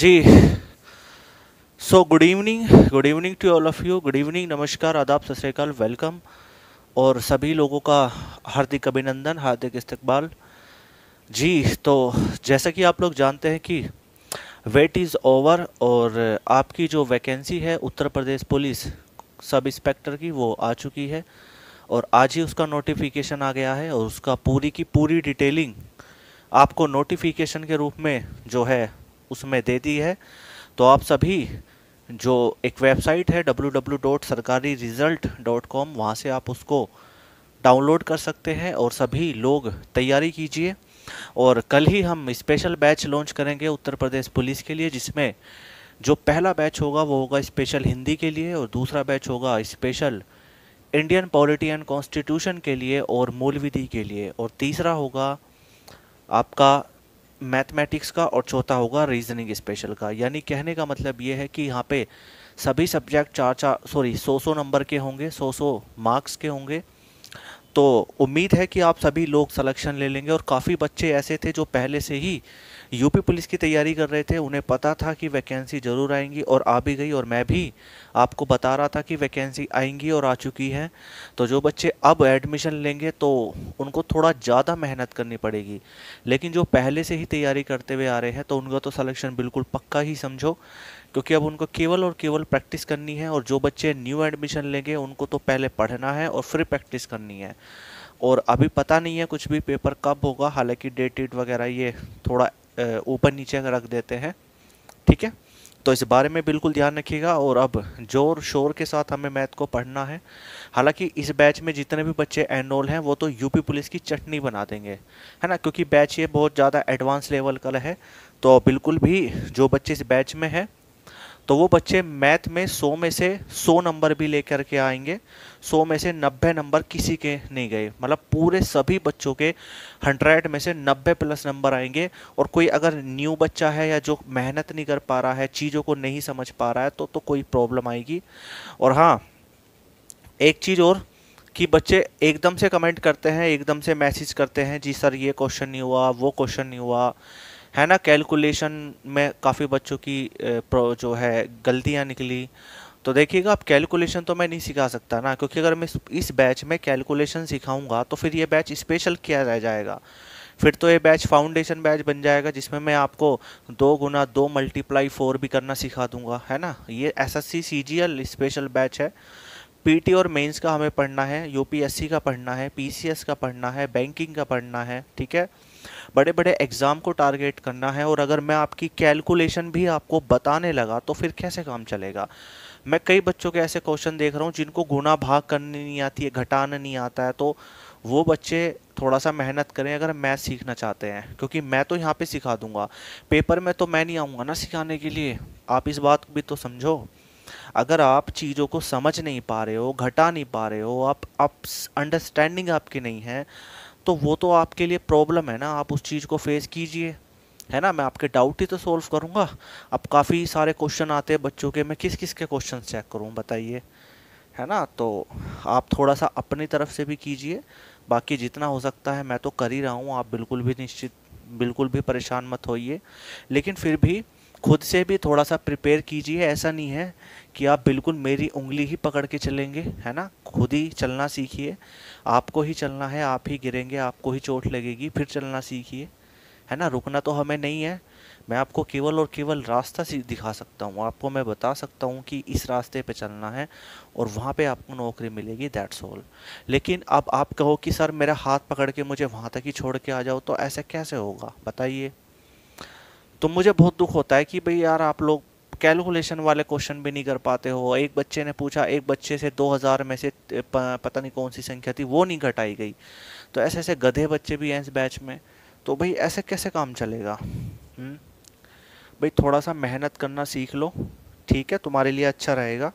Ji. Good evening to all of you. Good evening, नमस्कार, आदाब, सत श्री अकाल, वेलकम। और सभी लोगों का हार्दिक अभिनंदन, हार्दिक इस्तकबाल। जी। तो जैसा कि आप लोग जानते हैं कि वेट इज़ ओवर और आपकी जो वैकेंसी है Uttar Pradesh police sub inspector की वो आ चुकी है। और आज ही उसका नोटिफिकेशन आ गया है और उसका पूरी की पूरी डिटेलिंग आपको नोटिफिकेशन के रूप में जो है उसमें दे दी है। तो आप सभी जो एक वेबसाइट है www.sarkariresult.com, वहाँ से आप उसको डाउनलोड कर सकते हैं और सभी लोग तैयारी कीजिए। और कल ही हम स्पेशल बैच लॉन्च करेंगे उत्तर प्रदेश पुलिस के लिए, जिसमें जो पहला बैच होगा वो होगा स्पेशल हिंदी के लिए, और दूसरा बैच होगा special Indian polity and constitution के लिए और मूल विधि के लिए, और तीसरा होगा आपका मैथमेटिक्स का, और चौथा होगा रीजनिंग स्पेशल का। यानी कहने का मतलब ये है कि यहाँ पे सभी सब्जेक्ट चार चार सॉरी 100 नंबर के होंगे, 100 मार्क्स के होंगे। तो उम्मीद है कि आप सभी लोग सिलेक्शन ले लेंगे। और काफ़ी बच्चे ऐसे थे जो पहले से ही यूपी पुलिस की तैयारी कर रहे थे, उन्हें पता था कि वैकेंसी ज़रूर आएंगी और आ भी गई, और मैं भी आपको बता रहा था कि वैकेंसी आएंगी और आ चुकी है। तो जो बच्चे अब एडमिशन लेंगे तो उनको थोड़ा ज़्यादा मेहनत करनी पड़ेगी, लेकिन जो पहले से ही तैयारी करते हुए आ रहे हैं तो उनका तो सिलेक्शन बिल्कुल पक्का ही समझो, क्योंकि अब उनको केवल और केवल प्रैक्टिस करनी है। और जो बच्चे न्यू एडमिशन लेंगे उनको तो पहले पढ़ना है और फिर प्रैक्टिस करनी है। और अभी पता नहीं है कुछ भी पेपर कब होगा, हालांकि डेट शीट वगैरह ये थोड़ा ऊपर नीचे रख देते हैं, ठीक है। तो इस बारे में बिल्कुल ध्यान रखिएगा। और अब जोर शोर के साथ हमें मैथ को पढ़ना है। हालांकि इस बैच में जितने भी बच्चे एनरोल हैं वो तो यूपी पुलिस की चटनी बना देंगे, है ना, क्योंकि बैच ये बहुत ज़्यादा एडवांस लेवल का है। तो बिल्कुल भी जो बच्चे इस बैच में हैं तो वो बच्चे मैथ में 100 में से 100 नंबर भी लेकर के आएंगे। 100 में से 90 नंबर किसी के नहीं गए, मतलब पूरे सभी बच्चों के 100 में से 90 प्लस नंबर आएंगे। और कोई अगर न्यू बच्चा है या जो मेहनत नहीं कर पा रहा है, चीज़ों को नहीं समझ पा रहा है, तो कोई प्रॉब्लम आएगी। और हाँ, एक चीज़ और, कि बच्चे एकदम से कमेंट करते हैं, एकदम से मैसेज करते हैं, जी सर ये क्वेश्चन नहीं हुआ, वो क्वेश्चन नहीं हुआ, है ना। कैलकुलेशन में काफ़ी बच्चों की जो है गलतियां निकली। तो देखिएगा, अब कैलकुलेशन तो मैं नहीं सिखा सकता ना, क्योंकि अगर मैं इस बैच में कैलकुलेशन सिखाऊंगा तो फिर ये बैच स्पेशल किया रह जाएगा। फिर तो ये बैच फाउंडेशन बैच बन जाएगा, जिसमें मैं आपको 2 गुना 2 × 4 भी करना सिखा दूंगा, है ना। ये एसएससी सीजीएल स्पेशल बैच है। पीटी और मेंस का हमें पढ़ना है, यूपीएससी का पढ़ना है, पीसीएस का पढ़ना है, बैंकिंग का पढ़ना है, ठीक है। बड़े बड़े एग्जाम को टारगेट करना है। और अगर मैं आपकी कैलकुलेशन भी आपको बताने लगा तो फिर कैसे काम चलेगा। मैं कई बच्चों के ऐसे क्वेश्चन देख रहा हूँ जिनको गुणा भाग करनी नहीं आती है, घटाना नहीं आता है। तो वो बच्चे थोड़ा सा मेहनत करें अगर मैथ सीखना चाहते हैं, क्योंकि मैं तो यहाँ पे सिखा दूंगा। पेपर में तो मैं नहीं आऊँगा ना सिखाने के लिए, आप इस बात को भी तो समझो। अगर आप चीज़ों को समझ नहीं पा रहे हो, घटा नहीं पा रहे हो, आप अंडरस्टैंडिंग आपकी नहीं है, तो वो तो आपके लिए प्रॉब्लम है ना। आप उस चीज़ को फेस कीजिए, है ना। मैं आपके डाउट ही तो सॉल्व करूँगा। अब काफ़ी सारे क्वेश्चन आते हैं बच्चों के, मैं किस किस के क्वेश्चन चेक करूँ बताइए, है ना। तो आप थोड़ा सा अपनी तरफ से भी कीजिए, बाकी जितना हो सकता है मैं तो कर ही रहा हूँ। आप बिल्कुल भी निश्चित, बिल्कुल भी परेशान मत होइए। लेकिन फिर भी खुद से भी थोड़ा सा प्रिपेयर कीजिए। ऐसा नहीं है कि आप बिल्कुल मेरी उंगली ही पकड़ के चलेंगे, है ना। खुद ही चलना सीखिए, आपको ही चलना है, आप ही गिरेंगे, आपको ही चोट लगेगी, फिर चलना सीखिए, है ना। रुकना तो हमें नहीं है। मैं आपको केवल और केवल रास्ता दिखा सकता हूँ, आपको मैं बता सकता हूँ कि इस रास्ते पे चलना है और वहाँ पे आपको नौकरी मिलेगी, दैट्स ऑल। लेकिन अब आप कहो कि सर मेरा हाथ पकड़ के मुझे वहाँ तक ही छोड़ के आ जाओ, तो ऐसे कैसे होगा बताइए। तो मुझे बहुत दुख होता है कि भाई यार, आप लोग कैलकुलेशन वाले क्वेश्चन भी नहीं कर पाते हो। एक बच्चे ने पूछा, एक बच्चे से 2000 में से पता नहीं कौन सी संख्या थी वो नहीं घटाई गई। तो ऐसे ऐसे गधे बच्चे भी हैं इस बैच में। तो भाई ऐसे कैसे काम चलेगा। भाई थोड़ा सा मेहनत करना सीख लो, ठीक है, तुम्हारे लिए अच्छा रहेगा।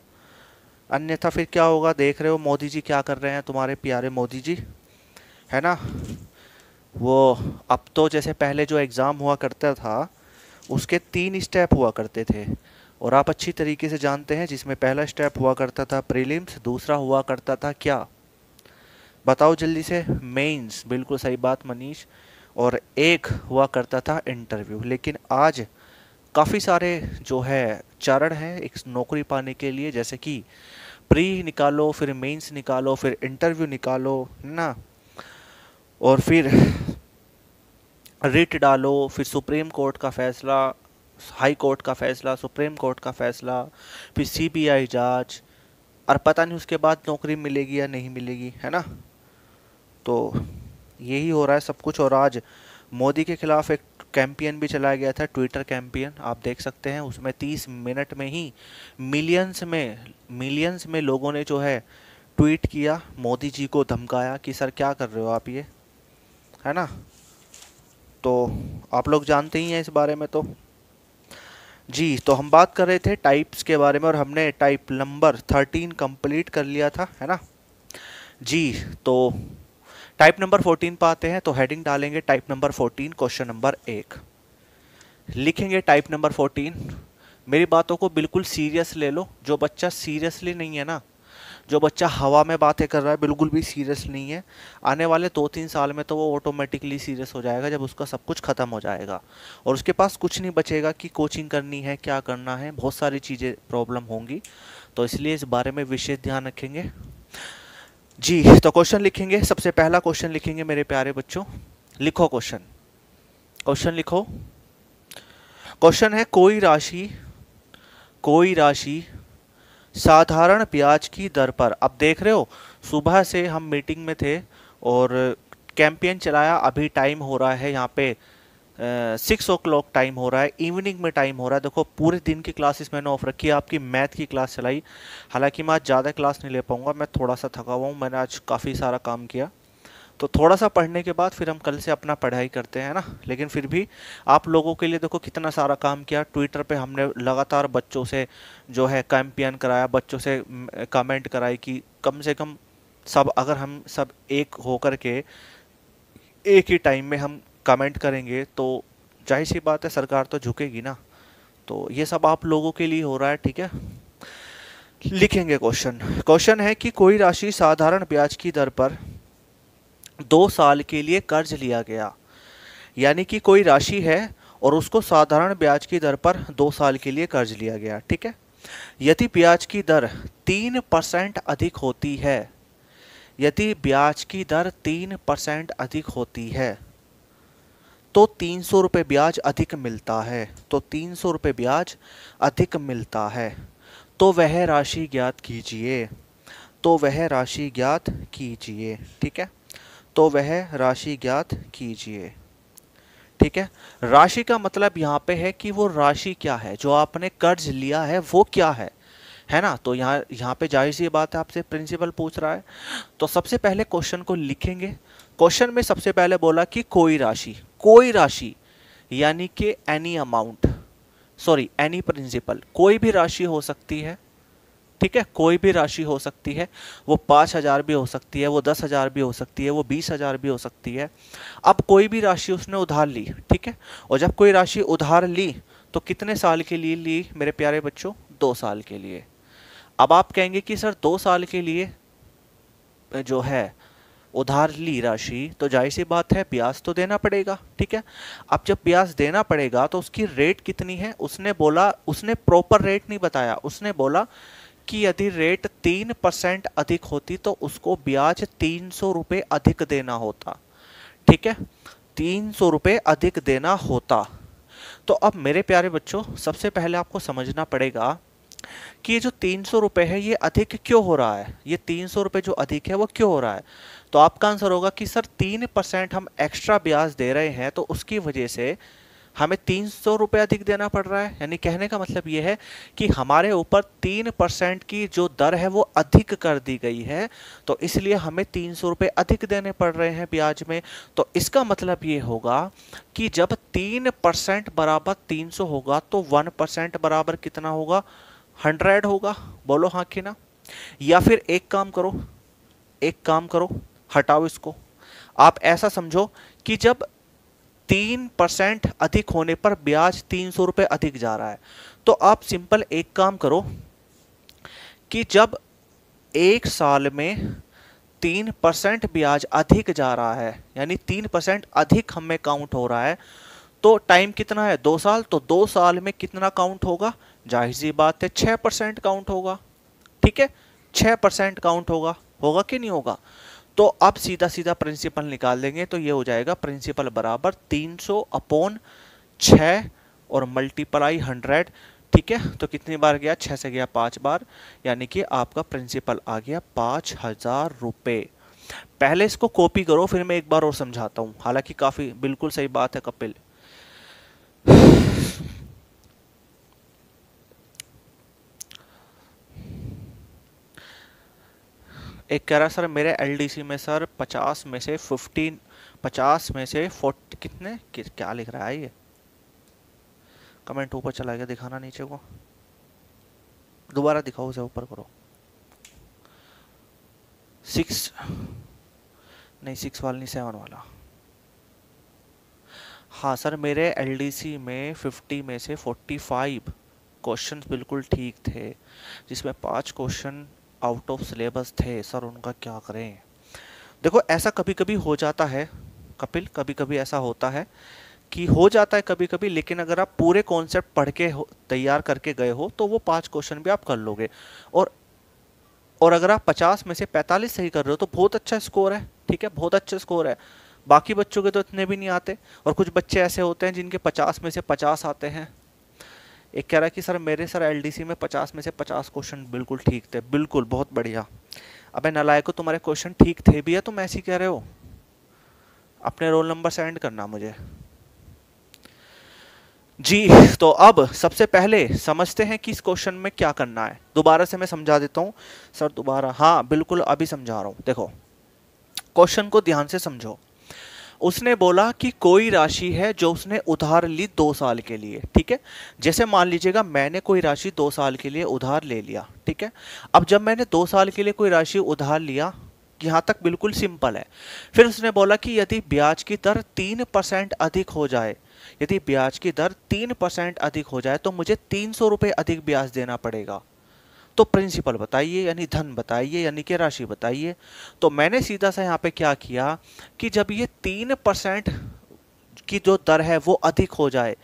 अन्यथा फिर क्या होगा, देख रहे हो मोदी जी क्या कर रहे हैं, तुम्हारे प्यारे मोदी जी, है ना। वो अब तो जैसे पहले जो एग्ज़ाम हुआ करता था उसके 3 स्टेप हुआ करते थे, और आप अच्छी तरीके से जानते हैं, जिसमें पहला स्टेप हुआ करता था प्रीलिम्स, दूसरा हुआ करता था क्या, बताओ जल्दी से, मेंस, बिल्कुल सही बात मनीष, और एक हुआ करता था इंटरव्यू। लेकिन आज काफ़ी सारे जो है चरण हैं एक नौकरी पाने के लिए, जैसे कि प्री निकालो, फिर मेंस निकालो, फिर इंटरव्यू निकालो, है ना, और फिर रिट डालो, फिर सुप्रीम कोर्ट का फैसला, हाई कोर्ट का फैसला, सुप्रीम कोर्ट का फैसला, फिर सीबीआई जांच, और पता नहीं उसके बाद नौकरी मिलेगी या नहीं मिलेगी, है ना। तो यही हो रहा है सब कुछ। और आज मोदी के खिलाफ एक कैंपेन भी चलाया गया था, ट्विटर कैंपेन, आप देख सकते हैं। उसमें 30 मिनट में ही मिलियंस में लोगों ने जो है ट्वीट किया, मोदी जी को धमकाया कि सर क्या कर रहे हो आप ये, है ना। तो आप लोग जानते ही हैं इस बारे में। तो जी, तो हम बात कर रहे थे टाइप्स के बारे में, और हमने टाइप नंबर 13 कंप्लीट कर लिया था, है ना जी। तो टाइप नंबर 14 पे आते हैं। तो हेडिंग डालेंगे टाइप नंबर 14, क्वेश्चन नंबर 1 लिखेंगे। टाइप नंबर 14, मेरी बातों को बिल्कुल सीरियस ले लो। जो बच्चा सीरियसली नहीं है ना, जो बच्चा हवा में बातें कर रहा है, बिल्कुल भी सीरियस नहीं है, आने वाले 2-3 साल में तो वो ऑटोमेटिकली सीरियस हो जाएगा, जब उसका सब कुछ ख़त्म हो जाएगा और उसके पास कुछ नहीं बचेगा कि कोचिंग करनी है, क्या करना है, बहुत सारी चीज़ें प्रॉब्लम होंगी। तो इसलिए इस बारे में विशेष ध्यान रखेंगे जी। तो क्वेश्चन लिखेंगे, सबसे पहला क्वेश्चन लिखेंगे मेरे प्यारे बच्चों। लिखो क्वेश्चन लिखो। क्वेश्चन है, कोई राशि साधारण ब्याज की दर पर। अब देख रहे हो, सुबह से हम मीटिंग में थे और कैंपेन चलाया, अभी टाइम हो रहा है यहाँ पे 6 o'clock टाइम हो रहा है, इवनिंग में टाइम हो रहा है। देखो पूरे दिन की क्लासेस मैंने ऑफ रखी है, आपकी मैथ की क्लास चलाई। हालांकि मैं आज ज़्यादा क्लास नहीं ले पाऊंगा, मैं थोड़ा सा थका हुआ हूँ, मैंने आज काफ़ी सारा काम किया। तो थोड़ा सा पढ़ने के बाद फिर हम कल से अपना पढ़ाई करते हैं ना। लेकिन फिर भी आप लोगों के लिए देखो कितना सारा काम किया। ट्विटर पे हमने लगातार बच्चों से जो है कैंपेन कराया, बच्चों से कमेंट कराई कि कम से कम सब, अगर हम सब एक होकर के एक ही टाइम में हम कमेंट करेंगे तो जाहिर सी बात है सरकार तो झुकेगी ना। तो ये सब आप लोगों के लिए हो रहा है, ठीक है। लिखेंगे क्वेश्चन है कि कोई राशि साधारण ब्याज की दर पर 2 साल के लिए कर्ज लिया गया। यानी कि कोई राशि है और उसको साधारण ब्याज की दर पर 2 साल के लिए कर्ज लिया गया, ठीक है। यदि ब्याज की दर 3% अधिक होती है, यदि ब्याज की दर 3% अधिक होती है तो 300 रुपये ब्याज अधिक मिलता है। तो 300 रुपये ब्याज अधिक मिलता है, तो वह राशि ज्ञात कीजिए। तो वह राशि ज्ञात कीजिए, ठीक है। तो वह राशि ज्ञात कीजिए, ठीक है। राशि का मतलब यहाँ पे है कि वो राशि क्या है, जो आपने कर्ज लिया है वो क्या है ना। तो यहाँ पे जाहिर सी बात है, आपसे प्रिंसिपल पूछ रहा है। तो सबसे पहले क्वेश्चन को लिखेंगे। क्वेश्चन में सबसे पहले बोला कि कोई राशि यानी कि any amount, sorry any principal, कोई भी राशि हो सकती है, ठीक है। कोई भी राशि हो सकती है, वो 5,000 भी हो सकती है, वो 10,000 भी हो सकती है, वो 20,000 भी हो सकती है। अब कोई भी राशि उसने उधार ली, ठीक है। और जब कोई राशि उधार ली तो कितने साल के लिए ली मेरे प्यारे बच्चों? 2 साल के लिए। अब आप कहेंगे कि सर 2 साल के लिए जो है उधार ली राशि, तो जाहिर सी बात है ब्याज तो देना पड़ेगा, ठीक है। अब जब ब्याज देना पड़ेगा तो उसकी रेट कितनी है? उसने बोला, उसने प्रॉपर रेट नहीं बताया, उसने बोला कि यदि रेट 3% अधिक होती तो उसको ब्याज 300 रुपये अधिक देना होता, ठीक है। 300 रुपये अधिक देना होता। तो अब मेरे प्यारे बच्चों, सबसे पहले आपको समझना पड़ेगा कि ये जो 300 रुपये है ये अधिक क्यों हो रहा है। ये 300 रुपये जो अधिक है वो क्यों हो रहा है? तो आपका आंसर होगा कि सर 3% हम एक्स्ट्रा ब्याज दे रहे हैं तो उसकी वजह से हमें 300 रुपये अधिक देना पड़ रहा है। यानी कहने का मतलब ये है कि हमारे ऊपर 3% की जो दर है वो अधिक कर दी गई है, तो इसलिए हमें 300 रुपये अधिक देने पड़ रहे हैं ब्याज में। तो इसका मतलब ये होगा कि जब 3% बराबर 300 होगा तो 1% बराबर कितना होगा? 100 होगा। बोलो हाँ कि ना। या फिर एक काम करो, हटाओ इसको। आप ऐसा समझो कि जब 3% अधिक होने पर ब्याज 300 रुपये अधिक जा रहा है, तो आप सिंपल एक काम करो कि जब 1 साल में 3% ब्याज अधिक जा रहा है, यानी 3% अधिक हमें काउंट हो रहा है, तो टाइम कितना है, 2 साल, तो 2 साल में कितना काउंट होगा, जाहिर सी बात है 6% काउंट होगा। ठीक है, 6% काउंट होगा, होगा कि नहीं होगा। तो अब सीधा सीधा प्रिंसिपल निकाल लेंगे, तो ये हो जाएगा प्रिंसिपल बराबर 300 अपॉन 6 और मल्टीप्लाई 100। ठीक है, तो कितनी बार गया, 6 से गया 5 बार, यानी कि आपका प्रिंसिपल आ गया 5,000 रुपये। पहले इसको कॉपी करो, फिर मैं एक बार और समझाता हूं, हालांकि काफी बिल्कुल सही बात है कपिल। एक कह रहा सर मेरे एलडीसी में सर 50 में से 15, 50 में से 40 कितने क्या लिख रहा है ये, कमेंट ऊपर चला गया, दिखाना नीचे को, दोबारा दिखाओ, उसे ऊपर करो। 6 नहीं, 6 वाला नहीं, 7 वाला। हाँ सर, मेरे एलडीसी में 50 में से 45 क्वेश्चन बिल्कुल ठीक थे, जिसमें 5 क्वेश्चन आउट ऑफ सिलेबस थे। सर उनका क्या करें। देखो ऐसा कभी कभी हो जाता है कपिल, कभी कभी ऐसा होता है कि हो जाता है कभी कभी, लेकिन अगर आप पूरे कॉन्सेप्ट पढ़ के तैयार करके गए हो तो वो 5 क्वेश्चन भी आप कर लोगे। और अगर आप 50 में से 45 सही कर रहे हो तो बहुत अच्छा स्कोर है। ठीक है, बहुत अच्छा स्कोर है, बाकी बच्चों के तो इतने भी नहीं आते, और कुछ बच्चे ऐसे होते हैं जिनके 50 में से 50 आते हैं। एक कह रहा है कि सर मेरे सर एलडीसी में 50 में से 50 क्वेश्चन बिल्कुल ठीक थे। बिल्कुल, बहुत बढ़िया। अबे नालायको, तुम्हारे क्वेश्चन ठीक थे भी है, तुम ऐसे ही कह रहे हो। अपने रोल नंबर सेंड करना मुझे जी। तो अब सबसे पहले समझते हैं कि इस क्वेश्चन में क्या करना है। दोबारा से मैं समझा देता हूं सर, दोबारा, हाँ बिल्कुल अभी समझा रहा हूं। देखो क्वेश्चन को ध्यान से समझो। उसने बोला कि कोई राशि है जो उसने उधार ली 2 साल के लिए। ठीक है, जैसे मान लीजिएगा मैंने कोई राशि 2 साल के लिए उधार ले लिया। ठीक है, अब जब मैंने 2 साल के लिए कोई राशि उधार लिया, यहां तक बिल्कुल सिंपल है। फिर उसने बोला कि यदि ब्याज की दर 3% अधिक हो जाए, यदि ब्याज की दर 3% अधिक हो जाए तो मुझे 300 रुपये अधिक ब्याज देना पड़ेगा। तो प्रिंसिपल बताइए, यानी धन बताइए, यानी कि राशि बताइए। तो मैंने सीधा सा यहाँ पे क्या किया कि जब ये 3% की जो दर है वो अधिक हो जाए,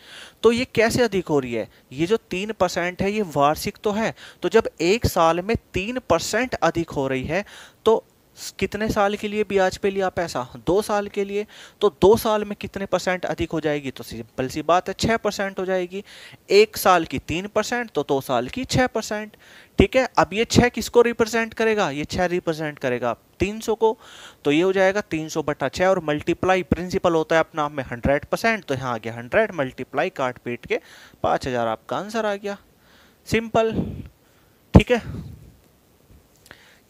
तो ये कैसे अधिक हो रही है, ये जो 3% है ये वार्षिक तो है, तो जब एक साल में 3% अधिक हो रही है तो कितने साल के लिए ब्याज पे लिया पैसा, 2 साल के लिए, तो 2 साल में कितने परसेंट अधिक हो जाएगी, तो सिंपल सी बात है 6% हो जाएगी। एक साल की 3% तो 2 साल की 6%। ठीक है, अब ये 6 किसको रिप्रेजेंट करेगा, ये 6 रिप्रेजेंट करेगा 300 को, तो ये हो जाएगा 300/6 और मल्टीप्लाई, प्रिंसिपल होता है अपना में 100%, तो यहाँ आ गया 100 मल्टीप्लाई काट पीट के 5000 आपका आंसर आ गया। सिंपल। ठीक है,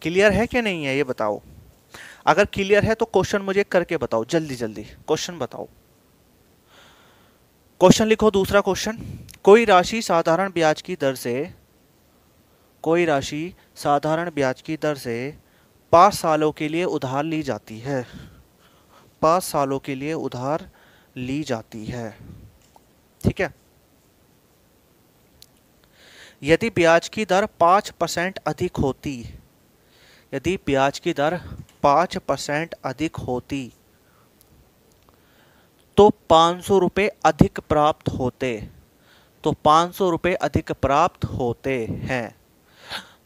क्लियर है कि नहीं है ये बताओ। अगर क्लियर है तो क्वेश्चन मुझे करके बताओ, जल्दी जल्दी क्वेश्चन बताओ। क्वेश्चन लिखो, दूसरा क्वेश्चन। कोई राशि साधारण ब्याज की दर से, कोई राशि साधारण ब्याज की दर से 5 सालों के लिए उधार ली जाती है, 5 सालों के लिए उधार ली जाती है। ठीक है, यदि ब्याज की दर 5% अधिक होती, यदि ब्याज की दर 5% अधिक होती तो 500 रुपये अधिक प्राप्त होते, तो 500 रुपये अधिक प्राप्त होते हैं,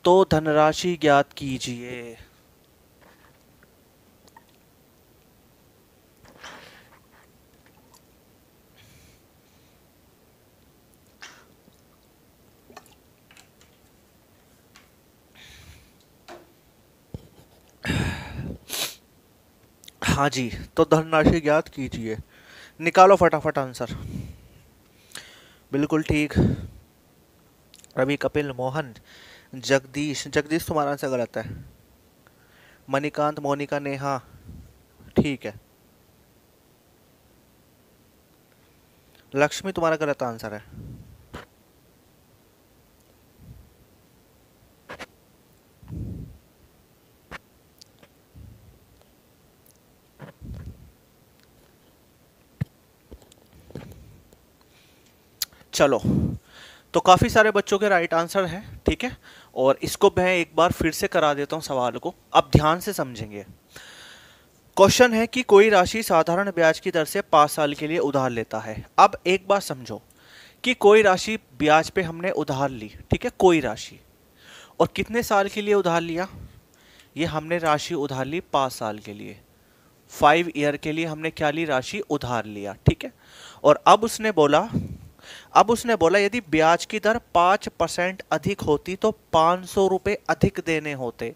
तो धनराशि ज्ञात कीजिए। हाँ जी, तो धनराशि ज्ञात कीजिए, निकालो फटाफट आंसर। बिल्कुल ठीक, रवि, कपिल, मोहन, जगदीश, जगदीश तुम्हारा आंसर गलत है। मणिकांत, मोनिका, नेहा, ठीक है। लक्ष्मी तुम्हारा गलत आंसर है। चलो, तो काफी सारे बच्चों के राइट आंसर हैं। ठीक है, और इसको मैं एक बार फिर से करा देता हूं सवाल को, अब ध्यान से समझेंगे। क्वेश्चन है कि कोई राशि साधारण ब्याज की दर से 5 साल के लिए उधार लेता है। अब एक बात समझो कि कोई राशि ब्याज पे हमने उधार ली, ठीक है, कोई राशि, और कितने साल के लिए उधार लिया? ये हमने राशि उधार ली 5 साल के लिए, 5 ईयर के लिए हमने क्या ली? राशि उधार लिया, ठीक है। और अब उसने बोला यदि ब्याज की दर 5% अधिक होती तो 500 रुपये अधिक देने होते।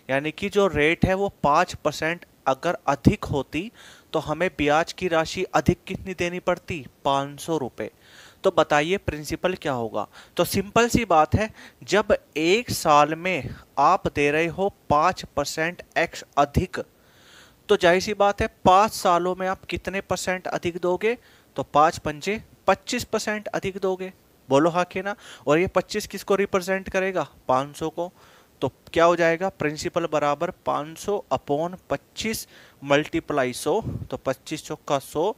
यानी कि जो रेट है वो 5% अगर अधिक होती तो हमें ब्याज की राशि अधिक कितनी देनी पड़ती? 500 रुपये। तो बताइए प्रिंसिपल क्या होगा? तो सिंपल सी बात है, जब एक साल में आप दे रहे हो 5% एक्स अधिक, तो जाहिर सी बात है 5 सालों में आप कितने परसेंट अधिक दोगे? तो 5 पंजे 25% अधिक दोगे। बोलो हाँ कि ना? और ये 25 किसको रिप्रेजेंट करेगा? 500 को। तो क्या हो जाएगा? प्रिंसिपल बराबर 500 अपॉन 25 मल्टीप्लाई 100, तो 25 चौका 100,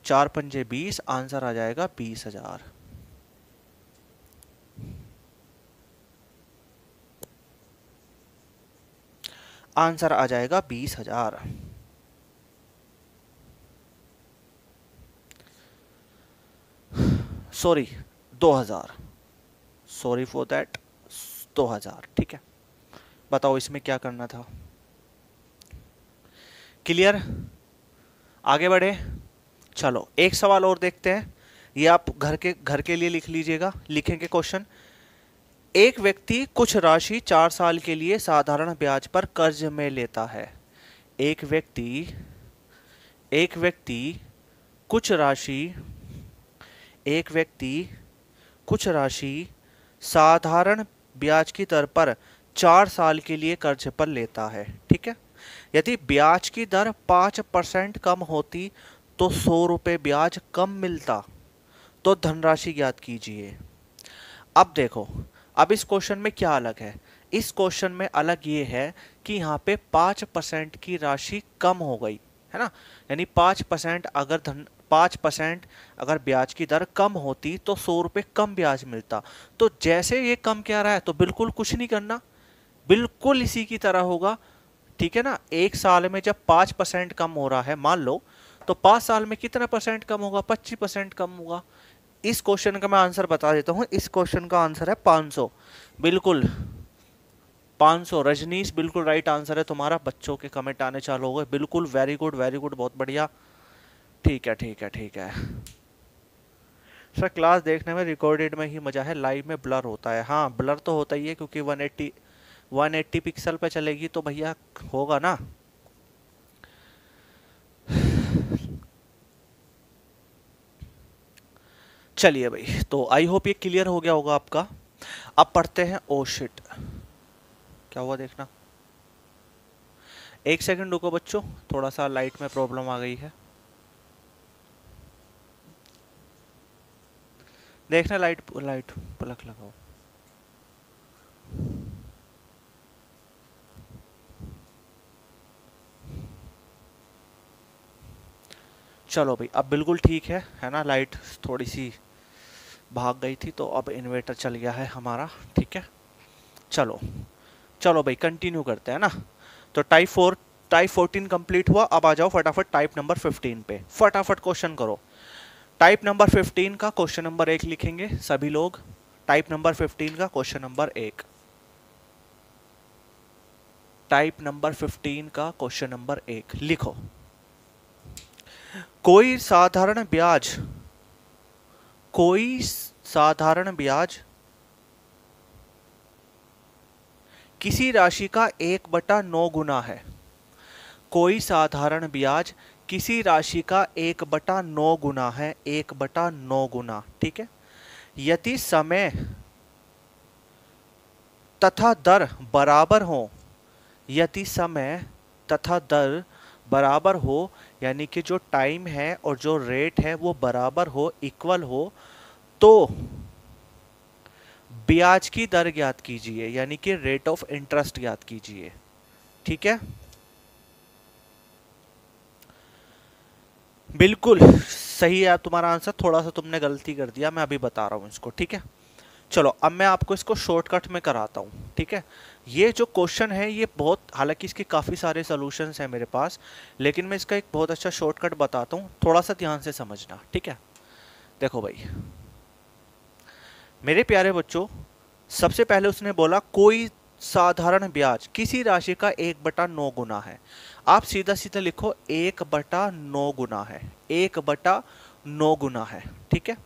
4 पंजे 20, आंसर आ जाएगा 20,000। आंसर आ जाएगा 20,000। सॉरी 2000, सॉरी फॉर दैट, 2000, ठीक है। बताओ इसमें क्या करना था? क्लियर? आगे बढ़े? चलो एक सवाल और देखते हैं, ये आप घर के लिए लिख लीजिएगा। लिखेंगे क्वेश्चन, एक व्यक्ति कुछ राशि 4 साल के लिए साधारण ब्याज पर कर्ज में लेता है। एक व्यक्ति कुछ राशि साधारण ब्याज की दर पर 4 साल के लिए कर्ज पर लेता है, ठीक है। यदि ब्याज की दर 5% कम होती तो 100 रुपये ब्याज कम मिलता, तो धनराशि ज्ञात कीजिए। अब देखो, अब इस क्वेश्चन में क्या अलग है? इस क्वेश्चन में अलग ये है कि यहाँ पे 5% की राशि कम हो गई है ना, यानी 5% अगर ब्याज की दर कम होती तो 100 रुपये कम ब्याज मिलता। तो जैसे ये कम क्या रहा है, तो बिल्कुल कुछ नहीं करना, बिल्कुल इसी की तरह होगा, ठीक है ना। एक साल में जब 5% कम हो रहा है मान लो, तो 5 साल में कितना परसेंट कम होगा? 25% कम होगा। इस क्वेश्चन का मैं आंसर बता देता हूं, इस क्वेश्चन का आंसर है 500, बिल्कुल 500। रजनीश बिल्कुल राइट आंसर है तुम्हारा। बच्चों के कमेंट आने चालू हो गए, बिल्कुल वेरी गुड, बहुत बढ़िया, ठीक है। सर क्लास देखने में रिकॉर्डेड में ही मजा है, लाइव में ब्लर होता है। हाँ ब्लर तो होता ही है, क्योंकि 180 पिक्सल पे चलेगी तो भैया होगा ना। चलिए भाई, तो आई होप ये क्लियर हो गया होगा आपका। अब पढ़ते हैं। ओ शिट, क्या हुआ देखना, एक सेकंड रुको बच्चों, थोड़ा सा लाइट में प्रॉब्लम आ गई है। देखना लाइट प्लग लगाओ। चलो भाई, अब बिल्कुल ठीक है ना। लाइट थोड़ी सी भाग गई थी, तो अब इन्वर्टर चल गया है हमारा, ठीक है। चलो भाई कंटिन्यू करते हैं ना। तो टाइप 14 कंप्लीट हुआ। अब आ जाओ फटाफट टाइप नंबर 15 पे, फटाफट क्वेश्चन करो। टाइप नंबर 15 का क्वेश्चन नंबर 1 लिखेंगे सभी लोग। टाइप नंबर 15 का क्वेश्चन नंबर 1, टाइप नंबर 15 का क्वेश्चन नंबर 1 लिखो। कोई साधारण ब्याज किसी राशि का 1/9 गुना है। कोई साधारण ब्याज किसी राशि का 1/9 गुना है, 1/9 गुना, ठीक है। यदि समय तथा दर बराबर हो, यदि समय तथा दर बराबर हो, यानी कि जो टाइम है और जो रेट है वो बराबर हो, इक्वल हो, तो ब्याज की दर ज्ञात कीजिए, यानी कि रेट ऑफ इंटरेस्ट ज्ञात कीजिए, ठीक है। बिल्कुल सही है तुम्हारा आंसर, थोड़ा सा तुमने गलती कर दिया, मैं अभी बता रहा हूं इसको, ठीक है। चलो अब मैं आपको इसको शॉर्टकट में कराता हूं। ठीक है। ये जो क्वेश्चन है ये बहुत, हालांकि इसके काफ़ी सारे सॉल्यूशंस हैं मेरे पास, लेकिन मैं इसका एक बहुत अच्छा शॉर्टकट बताता हूँ, थोड़ा सा ध्यान से समझना, ठीक है। देखो भाई मेरे प्यारे बच्चों, सबसे पहले उसने बोला कोई साधारण ब्याज किसी राशि का 1/9 गुना है। आप सीधा सीधा लिखो 1/9 गुना है, 1/9 गुना है, ठीक है।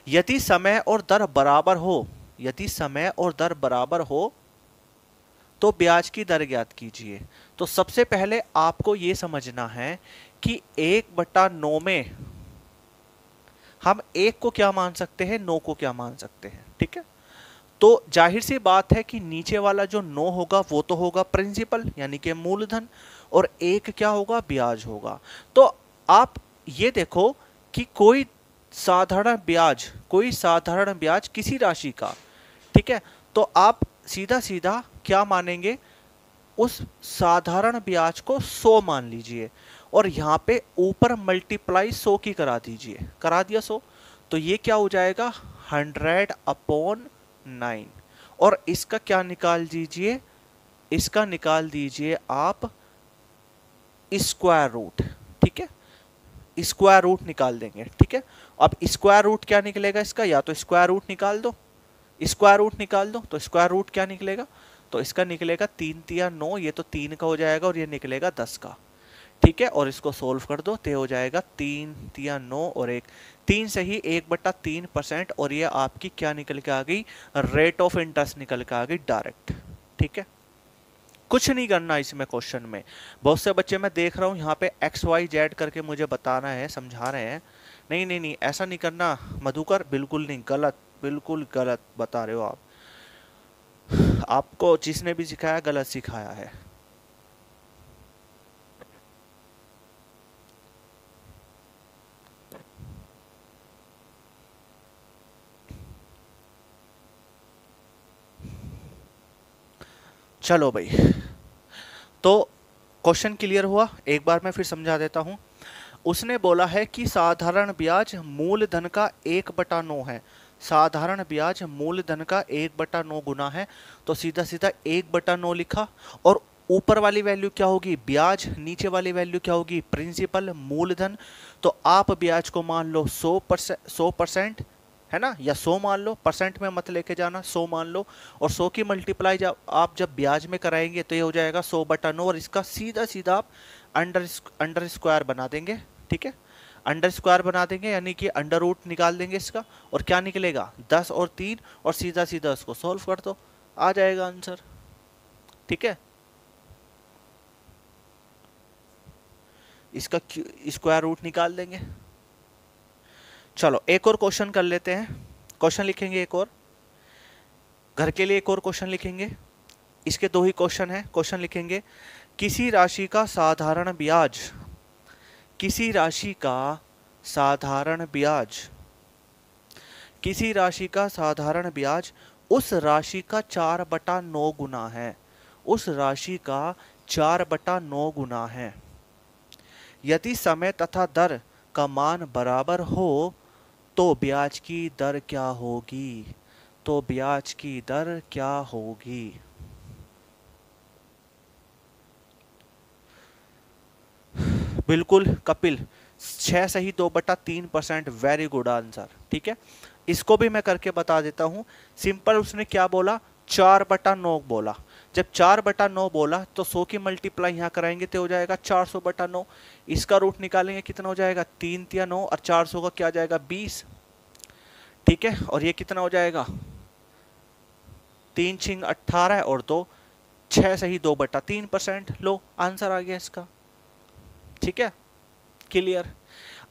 यदि समय और दर बराबर हो, यदि समय और दर बराबर हो तो ब्याज की दर ज्ञात कीजिए। तो सबसे पहले आपको यह समझना है कि 1/9 में हम 1 को क्या मान सकते हैं, 9 को क्या मान सकते हैं, ठीक है। तो जाहिर सी बात है कि नीचे वाला जो 9 होगा वो तो होगा प्रिंसिपल यानी कि मूलधन, और 1 क्या होगा, ब्याज होगा। तो आप ये देखो कि कोई साधारण ब्याज, कोई साधारण ब्याज किसी राशि का, ठीक है। तो आप सीधा सीधा क्या मानेंगे, उस साधारण ब्याज को 100 मान लीजिए, और यहां पे ऊपर मल्टीप्लाई 100 की करा दीजिए, करा दिया 100, तो ये क्या हो जाएगा 100/9, और इसका क्या निकाल दीजिए, इसका निकाल दीजिए आप स्क्वायर रूट, ठीक है। स्क्वायर रूट निकाल देंगे, ठीक है। अब स्क्वायर रूट क्या निकलेगा इसका, या तो स्क्वायर रूट निकाल दो, स्क्वायर रूट निकाल दो, तो स्क्वायर रूट क्या निकलेगा, तो इसका निकलेगा 3 तिया 9, ये तो 3 का हो जाएगा, और ये निकलेगा 10 का, ठीक है। और इसको सोल्व कर दो तो हो जाएगा 3 तिया 9 और 1, 3 से ही 1/3%, और ये आपकी क्या निकल के आ गई, रेट ऑफ इंटरेस्ट निकल के आ गई डायरेक्ट, ठीक है। कुछ नहीं करना इसमें क्वेश्चन में। बहुत से बच्चे मैं देख रहा हूँ यहाँ पे XYZ करके मुझे बताना है, समझा रहे हैं, नहीं नहीं नहीं ऐसा नहीं करना मधुकर, बिल्कुल नहीं, गलत, बिल्कुल गलत बता रहे हो आप, आपको जिसने भी सिखाया गलत सिखाया है। चलो भाई, तो क्वेश्चन क्लियर हुआ, एक बार मैं फिर समझा देता हूं। उसने बोला है कि साधारण ब्याज मूलधन का 1/9 है, साधारण ब्याज मूलधन का 1/9 गुना है, तो सीधा सीधा 1/9 लिखा, और ऊपर वाली वैल्यू क्या होगी, ब्याज, नीचे वाली वैल्यू क्या होगी, प्रिंसिपल मूलधन। तो आप ब्याज को मान लो 100% है ना, या 100 मान लो, परसेंट में मत लेके जाना, 100 मान लो, और 100 की मल्टीप्लाई जब आप ब्याज में कराएंगे तो ये हो जाएगा 100/9, और इसका सीधा सीधा आप अंडर स्क्वायर बना देंगे, ठीक है। अंडर स्क्वायर बना देंगे यानी कि अंडर रूट निकाल देंगे इसका, और क्या निकलेगा 10 और 3, और सीधा सीधा उसको सॉल्व कर दो, आ जाएगा आंसर, ठीक है। इसका स्क्वायर रूट निकाल देंगे। चलो एक और क्वेश्चन कर लेते हैं, क्वेश्चन लिखेंगे एक और, घर के लिए एक और क्वेश्चन लिखेंगे, इसके 2 ही क्वेश्चन हैं। क्वेश्चन लिखेंगे किसी राशि का साधारण ब्याज, किसी राशि का साधारण ब्याज, किसी राशि का साधारण ब्याज उस राशि का 4/9 गुना है, उस राशि का 4/9 गुना है। यदि समय तथा दर का मान बराबर हो तो ब्याज की दर क्या होगी, तो ब्याज की दर क्या होगी। बिल्कुल कपिल, 6 सही 2/3%, वेरी गुड आंसर, ठीक है। इसको भी मैं करके बता देता हूं, सिंपल उसने क्या बोला, 4/9 बोला, जब 4/9 बोला तो 100 की मल्टीप्लाई यहाँ कराएंगे तो हो जाएगा 400/9, इसका रूट निकालेंगे कितना हो जाएगा 3 तिया 9, और 400 का क्या जाएगा 20, ठीक है। और ये कितना हो जाएगा 3 छिंग 18, और 2 6 सही 2/3%, लो आंसर आ गया इसका, ठीक है, क्लियर।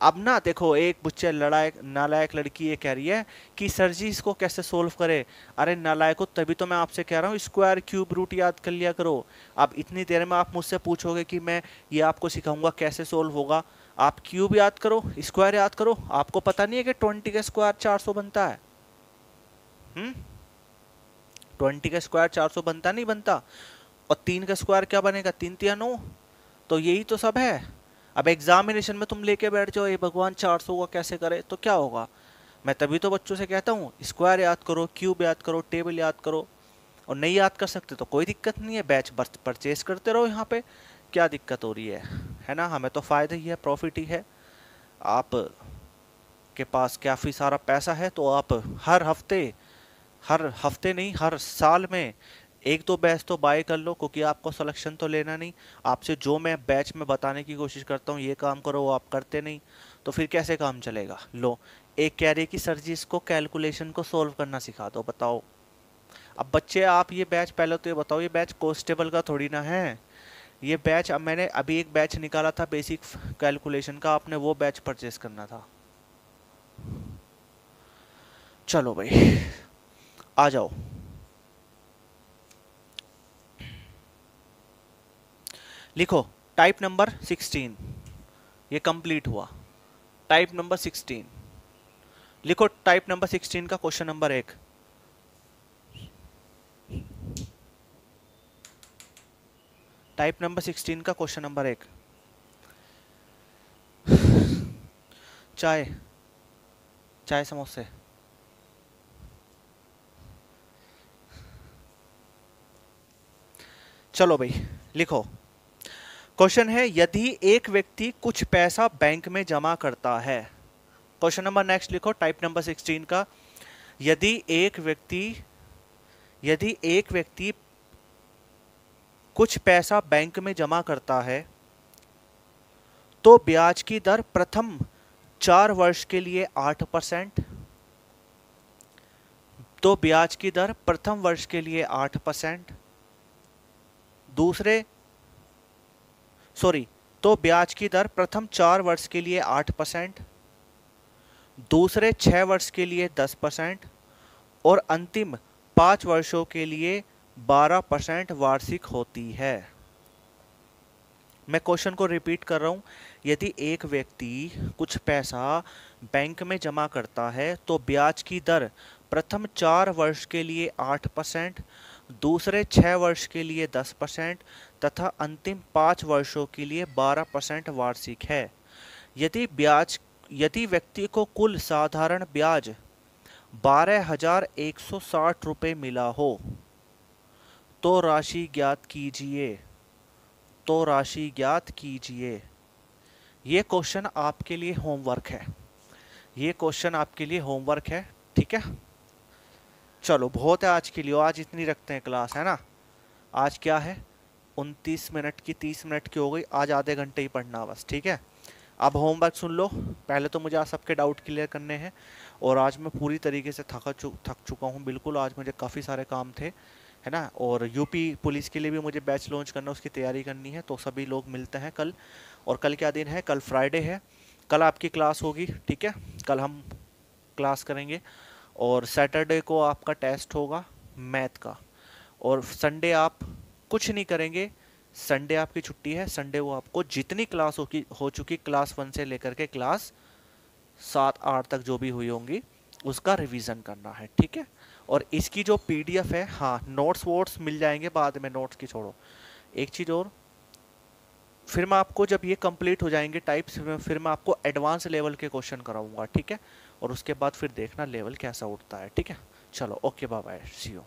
अब ना देखो एक बच्चे लड़ाई नालायक लड़की ये कह रही है कि सर जी इसको कैसे सोल्व करे, अरे नालायक हो, तभी तो मैं आपसे कह रहा हूँ स्क्वायर क्यूब रूट याद कर लिया करो। अब इतनी देर में आप मुझसे पूछोगे कि मैं ये आपको सिखाऊंगा कैसे सोल्व होगा, आप क्यूब याद करो, स्क्वायर याद करो, आपको पता नहीं है कि 20 का स्क्वायर 400 बनता है, 20 का स्क्वायर 400 बनता नहीं बनता, और 3 का स्क्वायर क्या बनेगा 3 तिया 9, तो यही तो सब है। अब एग्जामिनेशन में तुम लेके बैठ जाओ ये भगवान 400 का कैसे करे, तो क्या होगा। मैं तभी तो बच्चों से कहता हूँ स्क्वायर याद करो, क्यूब याद करो, टेबल याद करो, और नहीं याद कर सकते तो कोई दिक्कत नहीं है, बैच परचेज करते रहो यहाँ पे, क्या दिक्कत हो रही है ना। हमें तो फ़ायदा ही है, प्रॉफिट ही है। आप के पास काफ़ी सारा पैसा है तो आप हर हफ्ते नहीं, हर साल में एक दो बैच तो बाय कर लो, क्योंकि आपको सिलेक्शन तो लेना नहीं। आपसे जो मैं बैच में बताने की कोशिश करता हूँ ये काम करो, वो आप करते नहीं, तो फिर कैसे काम चलेगा। लो, एक कह रही कि सर जी इसको कैलकुलेशन को सोल्व करना सिखा दो, बताओ। अब बच्चे आप ये बैच, पहले तो ये बताओ, ये बैच कॉन्स्टेबल का थोड़ी ना है। ये बैच, अब मैंने अभी एक बैच निकाला था बेसिक कैलकुलेशन का, आपने वो बैच परचेस करना था। चलो भाई आ जाओ। लिखो टाइप नंबर 16, ये कंप्लीट हुआ। टाइप नंबर 16 लिखो। टाइप नंबर 16 का क्वेश्चन नंबर 1। टाइप नंबर 16 का क्वेश्चन नंबर 1। चाय, चाय समोसे। चलो भाई लिखो। क्वेश्चन है, यदि एक व्यक्ति कुछ पैसा बैंक में जमा करता है। क्वेश्चन नंबर नेक्स्ट लिखो टाइप नंबर 16 का। यदि एक व्यक्ति कुछ पैसा बैंक में जमा करता है तो ब्याज की दर प्रथम 4 वर्ष के लिए 8%, तो ब्याज की दर प्रथम वर्ष के लिए 8%, दूसरे सॉरी तो ब्याज की दर प्रथम 4 वर्ष के लिए 8%, दूसरे 6 वर्ष के लिए 10% और अंतिम 5 वर्षों के लिए 12% वार्षिक होती है। मैं क्वेश्चन को रिपीट कर रहा हूं। यदि एक व्यक्ति कुछ पैसा बैंक में जमा करता है तो ब्याज की दर प्रथम 4 वर्ष के लिए 8%, दूसरे 6 वर्ष के लिए 10% तथा अंतिम 5 वर्षों के लिए 12% वार्षिक है। यदि व्यक्ति को कुल साधारण ब्याज 12,160 रुपये मिला हो तो राशि ज्ञात कीजिए। तो राशि ज्ञात कीजिए। ये क्वेश्चन आपके लिए होमवर्क है। ये क्वेश्चन आपके लिए होमवर्क है, ठीक है। चलो बहुत है आज के लिए, आज इतनी रखते हैं क्लास, है ना। आज क्या है, 29 मिनट की 30 मिनट की हो गई, आज आधे घंटे ही पढ़ना बस, ठीक है। अब होमवर्क सुन लो। पहले तो मुझे आज सबके डाउट क्लियर करने हैं, और आज मैं पूरी तरीके से थक चुका हूँ बिल्कुल। आज मुझे काफ़ी सारे काम थे, है ना। और यूपी पुलिस के लिए भी मुझे बैच लॉन्च करना, उसकी तैयारी करनी है। तो सभी लोग मिलते हैं कल। और कल क्या दिन है, कल फ्राइडे है। कल आपकी क्लास होगी, ठीक है। कल हम क्लास करेंगे, और सैटरडे को आपका टेस्ट होगा मैथ का। और संडे आप कुछ नहीं करेंगे, संडे आपकी छुट्टी है। संडे को आपको जितनी क्लास हो चुकी, क्लास 1 से लेकर के क्लास 7-8 तक जो भी हुई होंगी, उसका रिवीजन करना है, ठीक है। और इसकी जो पीडीएफ है, हाँ नोट्स वोट्स मिल जाएंगे बाद में, नोट्स की छोड़ो। एक चीज़ और, फिर मैं आपको जब ये कंप्लीट हो जाएंगे टाइप्स, फिर मैं आपको एडवांस लेवल के क्वेश्चन कराऊंगा, ठीक है। और उसके बाद फिर देखना लेवल कैसा उठता है, ठीक है। चलो okay, bye bye, see you.